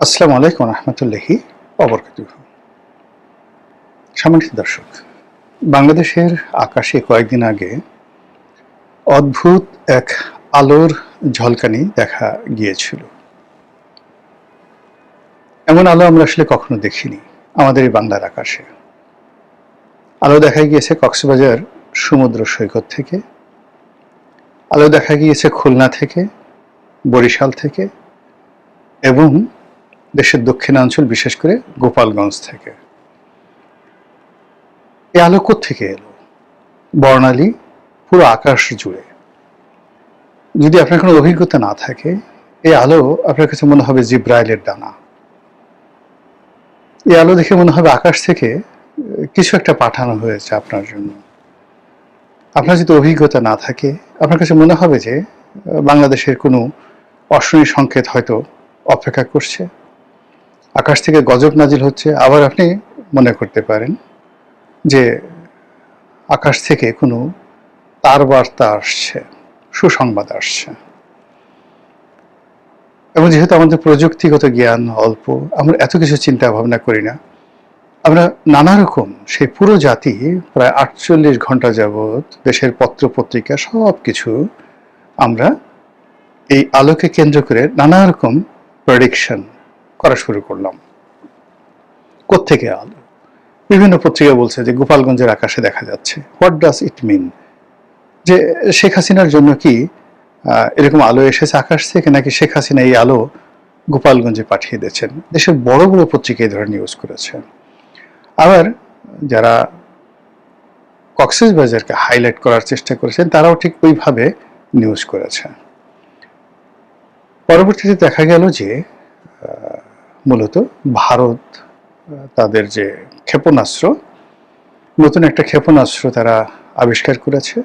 আসসালামু আলাইকুম রহমতুল্লাহি ওবরকাতুহু। সম্মানিত দর্শক, বাংলাদেশের আকাশে কয়েকদিন আগে অদ্ভুত এক আলোর ঝলকানি দেখা গিয়েছিল। এমন আলো আমরা আসলে কখনো দেখিনি আমাদের এই বাংলার আকাশে। আলো দেখা গিয়েছে কক্সবাজার সমুদ্র সৈকত থেকে, আলো দেখা গিয়েছে খুলনা থেকে, বরিশাল থেকে এবং দেশের দক্ষিণাঞ্চল বিশেষ করে গোপালগঞ্জ থেকে। এই আলো কোত্থেকে এলো? বর্ণালী পুরো আকাশ জুড়ে। যদি আপনার কোনো অভিজ্ঞতা না থাকে, এই আলো আপনার কাছে মনে হবে জিব্রাইলের ডানা। এই আলো দেখে মনে হবে আকাশ থেকে কিছু একটা পাঠানো হয়েছে আপনার জন্য। আপনার যদি অভিজ্ঞতা না থাকে, আপনার কাছে মনে হবে যে বাংলাদেশের কোনো অশনি সংকেত হয়তো অপেক্ষা করছে, আকাশ থেকে গজব নাজিল হচ্ছে। আবার আপনি মনে করতে পারেন যে আকাশ থেকে কোনো তার বার্তা আসছে, সুসংবাদ আসছে। এবং যেহেতু আমাদের প্রযুক্তিগত জ্ঞান অল্প, আমরা এত কিছু চিন্তা ভাবনা করি না। আমরা নানা রকম সেই পুরো জাতি প্রায় ৪৮ ঘন্টা যাবৎ দেশের পত্র পত্রিকা সব কিছু আমরা এই আলোকে কেন্দ্র করে নানা রকম প্রেডিকশন করা শুরু করলাম। কোত্থেকে আলো? বিভিন্ন পত্রিকা বলছে যে গোপালগঞ্জের আকাশে দেখা যাচ্ছে। হোয়াট ডাজ ইট মিন? যে শেখ হাসিনার জন্য কি এরকম আলো এসেছে আকাশ থেকে, নাকি শেখ হাসিনা এই আলো গোপালগঞ্জে পাঠিয়ে দিয়েছেন? দেশের বড় বড় পত্রিকা এই ধরনের নিউজ করেছে। আবার যারা কক্সবাজারকে হাইলাইট করার চেষ্টা করেছেন, তারাও ঠিক ওইভাবে নিউজ করেছে। পরবর্তীতে দেখা গেল যে মূলত ভারত তাদের যে ক্ষেপণাস্ত্র, নতুন একটা ক্ষেপণাস্ত্র তারা আবিষ্কার করেছে,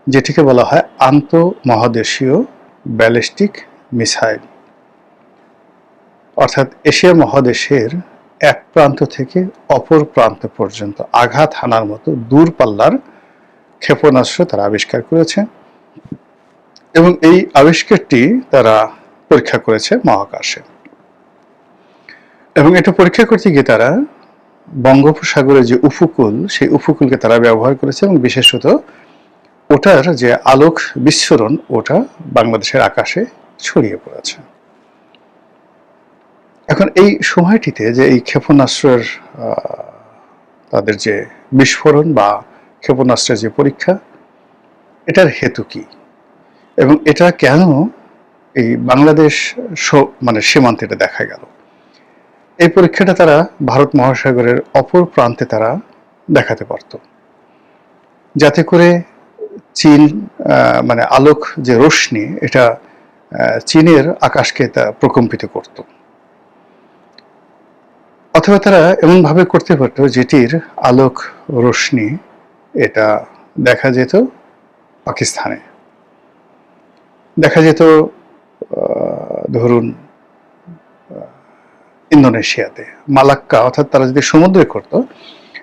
যেটিকে বলা হয় আন্তঃমহাদেশীয় ব্যালিস্টিক মিসাইল। অর্থাৎ এশিয়া মহাদেশের এক প্রান্ত থেকে অপর প্রান্ত পর্যন্ত আঘাত হানার মতো দূরপাল্লার ক্ষেপণাস্ত্র তারা আবিষ্কার করেছে এবং এই আবিষ্কারটি তারা পরীক্ষা করেছে মহাকাশে। এবং এটা পরীক্ষা করতে গিয়ে তারা বঙ্গোপসাগরের যে উপকূল, সেই উপকূলকে তারা ব্যবহার করেছে এবং বিশেষত ওটার যে আলোক বিস্ফোরণ, ওটা বাংলাদেশের আকাশে ছড়িয়ে পড়েছে। এখন এই সময়টিতে যে এই ক্ষেপণাস্ত্রের তাদের যে বিস্ফোরণ বা ক্ষেপণাস্ত্রের যে পরীক্ষা, এটার হেতু কি এবং এটা কেন এই বাংলাদেশ মানে সীমান্তে এটা দেখা গেল? এই পরীক্ষাটা তারা ভারত মহাসাগরের অপর প্রান্তে তারা দেখাতে পারত, যাতে করে চীন মানে আলোক যে রশ্মি, এটা চীনের আকাশকে তা প্রকম্পিত করত। অথবা তারা এমনভাবে করতে পারত যেটির আলোক রশ্মি এটা দেখা যেত পাকিস্তানে, দেখা যেত ধরুন ইন্দোনেশিয়াতে, মালাক্কা। অর্থাৎ তারা যদি সমুদ্রে করত,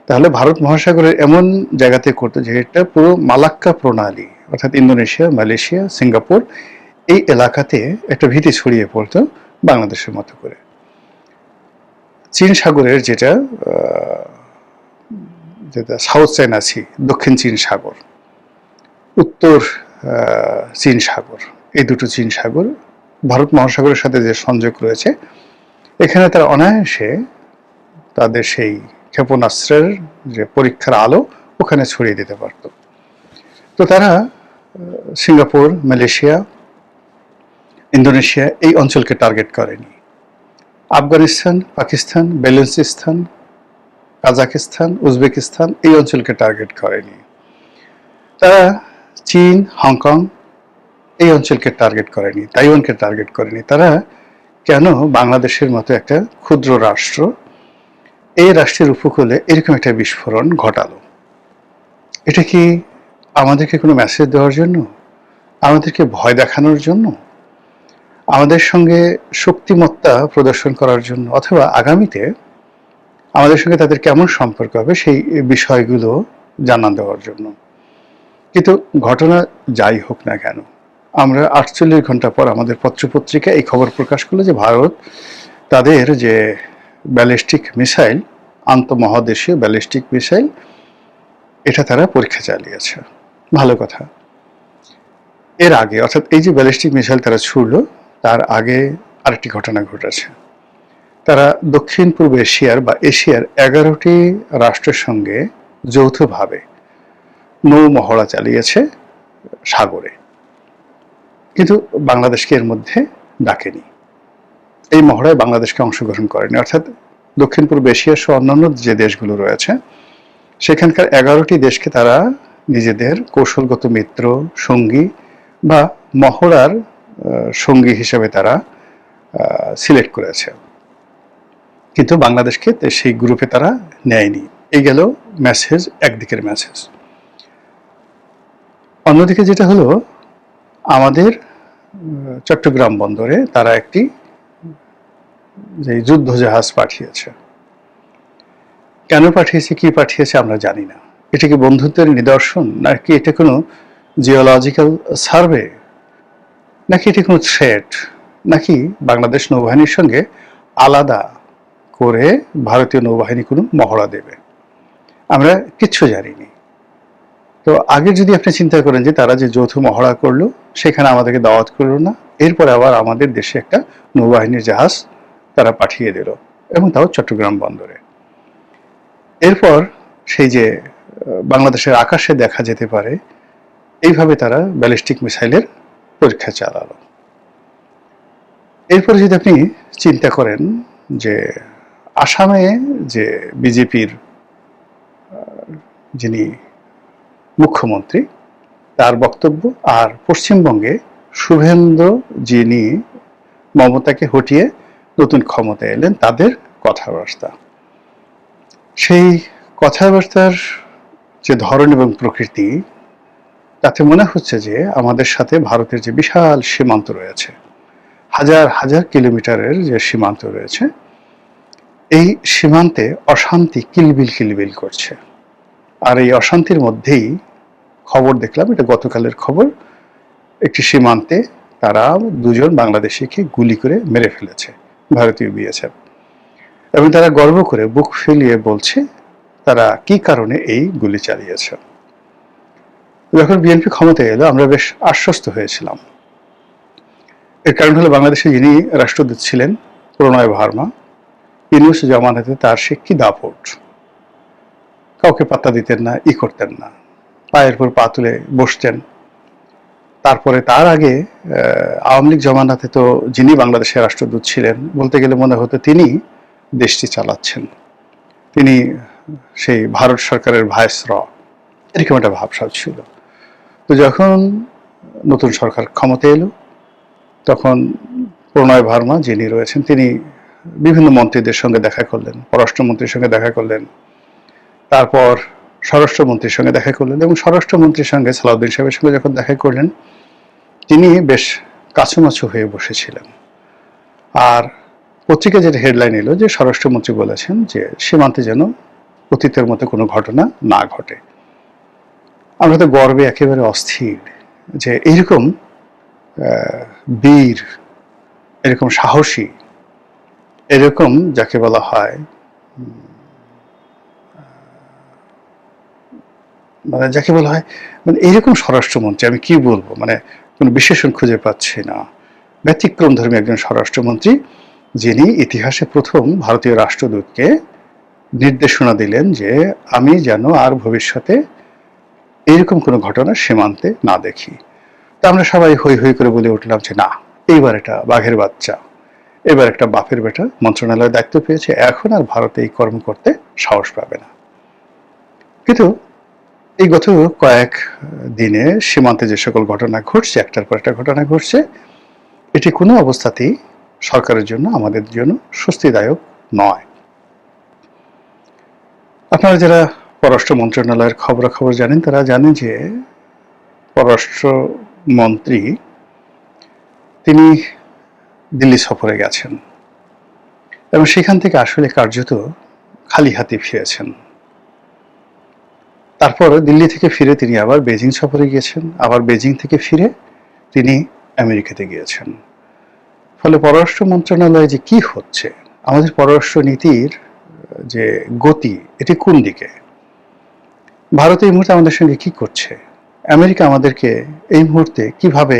তাহলে ভারত মহাসাগরের এমন জায়গাতে করতো যেটা পুরো মালাক্কা প্রণালী, অর্থাৎ ইন্দোনেশিয়া, মালয়েশিয়া, সিঙ্গাপুর, এই এলাকাতে একটা ভীতি ছড়িয়ে পড়তো বাংলাদেশের মতো করে। চীন সাগরের যেটা সাউথ চায়না সি, দক্ষিণ চীন সাগর, উত্তর চীন সাগর, এই দুটো চীন সাগর ভারত মহাসাগরের সাথে যে সংযোগ রয়েছে, এখানে তারা অনায়াসে তাদের সেই ক্ষেপণাস্ত্রের যে পরীক্ষার আলো ওখানে ছড়িয়ে দিতে পারত। তো তারা সিঙ্গাপুর, মালয়েশিয়া, ইন্দোনেশিয়া এই অঞ্চলকে টার্গেট করেনি। আফগানিস্তান, পাকিস্তান, বেলুচিস্তান, কাজাকিস্তান, উজবেকিস্তান এই অঞ্চলকে টার্গেট করেনি। তারা চীন, হংকং এই অঞ্চলকে টার্গেট করেনি, তাইওয়ানকে টার্গেট করেনি। তারা কেন বাংলাদেশের মতো একটা ক্ষুদ্র রাষ্ট্র, এই রাষ্ট্রের উপকূলে এরকম একটা বিস্ফোরণ ঘটালো? এটা কি আমাদেরকে কোনো মেসেজ দেওয়ার জন্য, আমাদেরকে ভয় দেখানোর জন্য, আমাদের সঙ্গে শক্তিমত্তা প্রদর্শন করার জন্য, অথবা আগামীতে আমাদের সঙ্গে তাদের কেমন সম্পর্ক হবে সেই বিষয়গুলো জানান দেওয়ার জন্য? কিন্তু ঘটনা যাই হোক না কেন, আমরা ৪৮ ঘন্টা পর আমাদের পত্রপত্রিকা এই খবর প্রকাশ করলো যে ভারত তাদের যে ব্যালিস্টিক মিসাইল, আন্তঃমহাদেশীয় ব্যালিস্টিক মিসাইল, এটা তারা পরীক্ষা চালিয়েছে। ভালো কথা। এর আগে, অর্থাৎ এই যে ব্যালিস্টিক মিসাইল তারা ছুড়ল, তার আগে আরেকটি ঘটনা ঘটেছে। তারা দক্ষিণ পূর্ব এশিয়ার বা এশিয়ার 11টি রাষ্ট্রের সঙ্গে যৌথভাবে নৌ মহড়া চালিয়েছে সাগরে, কিন্তু বাংলাদেশকে এর মধ্যে ডাকেনি। এই মহড়ায় বাংলাদেশকে অংশগ্রহণ করেনি। অর্থাৎ দক্ষিণ পূর্ব এশিয়া সহ অন্যান্য যে দেশগুলো রয়েছে সেখানকার 11টি দেশকে তারা নিজেদের কৌশলগত মিত্র, সঙ্গী বা মহড়ার সঙ্গী হিসেবে তারা সিলেক্ট করেছে, কিন্তু বাংলাদেশকে সেই গ্রুপে তারা নেয়নি। এই গেল মেসেজ, একদিকের মেসেজ। অন্যদিকে যেটা হলো, আমাদের চট্টগ্রাম বন্দরে তারা একটি যে যুদ্ধ জাহাজ পাঠিয়েছে। কেন পাঠিয়েছে, কি পাঠিয়েছে আমরা জানি না। এটা কি বন্ধুত্বের নিদর্শন, নাকি এটা কোনো জিওলজিক্যাল সার্ভে, নাকি এটা কোনো থ্রেট, নাকি বাংলাদেশ নৌবাহিনীর সঙ্গে আলাদা করে ভারতীয় নৌবাহিনী কোনো মহড়া দেবে, আমরা কিচ্ছু জানিনি। তো আগে যদি আপনি চিন্তা করেন যে তারা যে যৌথ মহড়া করলো, সেখানে আমাদেরকে দাওয়াত করলো না, এরপরে আবার আমাদের দেশে একটা নৌবাহিনীর জাহাজ তারা পাঠিয়ে দিল, এবং তাও চট্টগ্রাম বন্দরে। এরপর সেই যে বাংলাদেশের আকাশে দেখা যেতে পারে, এইভাবে তারা ব্যালিস্টিক মিসাইলের পরীক্ষা চালালো। এরপর যদি আপনি চিন্তা করেন যে আসামে যে বিজেপির যিনি মুখ্যমন্ত্রী, তার বক্তব্য, আর পশ্চিমবঙ্গে শুভেন্দু যিনি মমতাকে হটিয়ে নতুন ক্ষমতায় এলেন, তাদের কথাবার্তা, সেই কথাবার্তার যে ধরন এবং প্রকৃতি, তাতে মনে হচ্ছে যে আমাদের সাথে ভারতের যে বিশাল সীমান্ত রয়েছে, হাজার হাজার কিলোমিটারের যে সীমান্ত রয়েছে, এই সীমান্তে অশান্তি কিলবিল কিলবিল করছে। আর এই অশান্তির মধ্যেই খবর দেখলাম, এটা গতকালের খবর, একটি সীমান্তে তারা দুজন বাংলাদেশিকে গুলি করে মেরে ফেলেছে ভারতীয় বিএসএফ, এবং তারা গর্ব করে বুক ফুলিয়ে বলছে তারা কি কারণে এই গুলি চালিয়েছে। যখন বিএনপি ক্ষমতায় এলো, আমরা বেশ আশ্বস্ত হয়েছিলাম। এর কারণ হলো, বাংলাদেশে যিনি রাষ্ট্রদূত ছিলেন প্রণয় ভার্মা, ইউনূস জামানাতে তার সে কি দাপট, কাউকে পাত্তা দিতেন না, করতেন না, পায়ের পর পা তুলে বসতেন। তারপরে তার আগে আওয়ামী লীগ জমানাতে তো যিনি বাংলাদেশের রাষ্ট্রদূত ছিলেন, বলতে গেলে মনে হতো তিনি দেশটি চালাচ্ছেন, তিনি সেই ভারত সরকারের ভাইসর, এরকম একটা ভাবসাব ছিল। তো যখন নতুন সরকার ক্ষমতায় এলো, তখন প্রণয় ভার্মা যিনি রয়েছেন, তিনি বিভিন্ন মন্ত্রীদের সঙ্গে দেখা করলেন, পররাষ্ট্রমন্ত্রীর সঙ্গে দেখা করলেন, তারপর স্বরাষ্ট্রমন্ত্রীর সঙ্গে দেখা করলেন, এবং স্বরাষ্ট্রমন্ত্রীর সঙ্গে সালাউদ্দিন সাহেবের সঙ্গে যখন দেখা করলেন, তিনি বেশ কাছুমাছু হয়ে বসেছিলেন। আর পত্রিকায় যেটা হেডলাইন এলো যে স্বরাষ্ট্রমন্ত্রী বলেছেন যে সীমান্তে যেন অতীতের মতো কোনো ঘটনা না ঘটে। আমরা তো গর্বে একেবারে অস্থির যে এইরকম বীর, এরকম সাহসী, এরকম যাকে বলা হয় মানে এরকম স্বরাষ্ট্রমন্ত্রী, আমি কি বলবো, মানে কোনো বিশেষণ খুঁজে পাচ্ছি না। ব্যতিক্রমধর্মী একজন স্বরাষ্ট্রমন্ত্রী, যিনি ইতিহাসে প্রথম ভারতীয় রাষ্ট্রদূতকে নির্দেশনা দিলেন যে আমি যেন আর ভবিষ্যতে এরকম কোনো ঘটনা সীমান্তে না দেখি। তা আমরা সবাই হই হই করে বলে উঠলাম যে না, এইবার এটা বাঘের বাচ্চা, এবার একটা বাপের বেটা মন্ত্রণালয়ের দায়িত্ব পেয়েছে, এখন আর ভারতে এই কর্ম করতে সাহস পাবে না। কিন্তু এই গত কয়েক দিনে সীমান্তে যে সকল ঘটনা ঘটছে, একটার পর একটা ঘটনা ঘটছে, এটি কোনো অবস্থাতেই সরকারের জন্য, আমাদের জন্য স্বস্তিদায়ক নয়। আপনারা যারা পররাষ্ট্র মন্ত্রণালয়ের খবরাখবর জানেন, তারা জানেন যে পররাষ্ট্রমন্ত্রী তিনি দিল্লি সফরে গেছেন, এবং সেখান থেকে আসলে কার্যত খালি হাতে ফিরেছেন। তারপর দিল্লি থেকে ফিরে তিনি আবার বেজিং সফরে গিয়েছেন, আবার বেজিং থেকে ফিরে তিনি আমেরিকাতে গিয়েছেন। ফলে পররাষ্ট্র মন্ত্রণালয়ে যে কি হচ্ছে, আমাদের পররাষ্ট্র নীতির যে গতি এটি কোন দিকে, ভারত এই মুহূর্তে আমাদের সঙ্গে কি করছে, আমেরিকা আমাদেরকে এই মুহূর্তে কিভাবে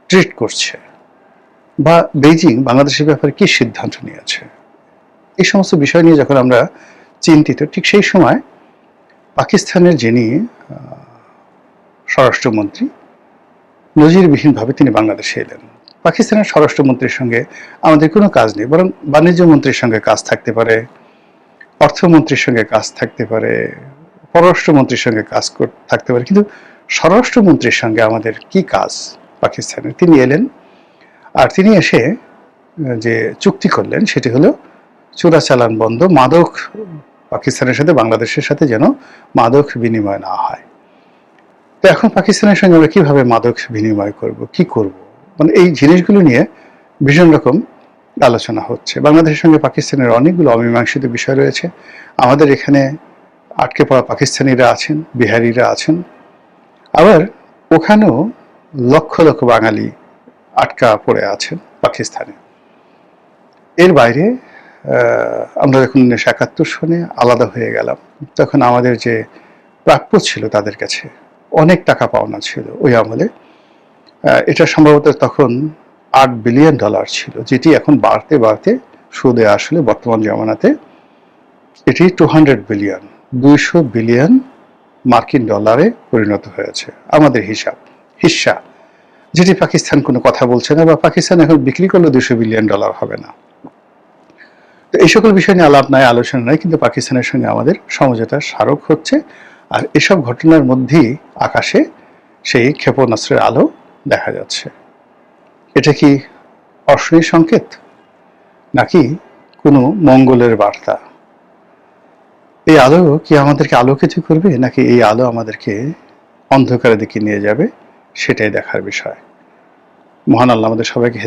ট্রিট করছে, বা বেইজিং বাংলাদেশের ব্যাপারে কি সিদ্ধান্ত নিয়েছে, এই সমস্ত বিষয় নিয়ে যখন আমরা চিন্তিত, ঠিক সেই সময় পাকিস্তানের যিনি স্বরাষ্ট্রমন্ত্রী, নজিরবিহীনভাবে তিনি বাংলাদেশে এলেন। পাকিস্তানের স্বরাষ্ট্রমন্ত্রীর সঙ্গে আমাদের কোনো কাজ নেই, বরং বাণিজ্য মন্ত্রীর সঙ্গে কাজ থাকতে পারে, অর্থমন্ত্রীর সঙ্গে কাজ থাকতে পারে, পররাষ্ট্রমন্ত্রীর সঙ্গে কাজ থাকতে পারে, কিন্তু স্বরাষ্ট্রমন্ত্রীর সঙ্গে আমাদের কি কাজ পাকিস্তানের? তিনি এলেন, আর তিনি এসে যে চুক্তি করলেন সেটি হলো চোরাচালান বন্ধ, মাদক পাকিস্তানের সাথে বাংলাদেশের সাথে যেন মাদক বিনিময় না হয়। তো এখন পাকিস্তানের সঙ্গে আমরা কিভাবে মাদক বিনিময় করব, কি করব, মানে এই জিনিসগুলো নিয়ে ভীষণ রকম আলোচনা হচ্ছে। বাংলাদেশের সঙ্গে পাকিস্তানের অনেকগুলো অমীমাংসিত বিষয় রয়েছে। আমাদের এখানে আটকে পড়া পাকিস্তানিরা আছেন, বিহারিরা আছেন, আবার ওখানেও লক্ষ লক্ষ বাঙালি আটকা পড়ে আছেন পাকিস্তানে। এর বাইরে আমরা যখন 1971 সনে আলাদা হয়ে গেলাম, তখন আমাদের যে প্রাপ্য ছিল তাদের কাছে অনেক টাকা পাওনা ছিল ওই আমলে। এটা সম্ভবত তখন $8 বিলিয়ন ছিল, যেটি এখন বাড়তে বাড়তে সুদে আসলে বর্তমান জমানাতে এটি 200 বিলিয়ন, 200 বিলিয়ন মার্কিন ডলারে পরিণত হয়েছে আমাদের হিস্সা, যেটি পাকিস্তান কোনো কথা বলছে না, বা পাকিস্তান এখন বিক্রি করলে $200 বিলিয়ন হবে না। তো এই সকল বিষয় নিয়ে আলাপ নাই, আলোচনা নাই, কিন্তু পাকিস্তানের সঙ্গে আমাদের সমঝোতা স্মারক হচ্ছে। আর এসব ঘটনার মধ্যেই আকাশে সেই ক্ষেপণাস্ত্রের আলো দেখা যাচ্ছে। এটা কি অশনির সংকেত, নাকি কোনো মঙ্গলের বার্তা? এই আলো কি আমাদেরকে আলোকিত করবে, নাকি এই আলো আমাদেরকে অন্ধকারের দিকে নিয়ে যাবে, সেটাই দেখার বিষয়। মহান আল্লাহ আমাদের সবাইকে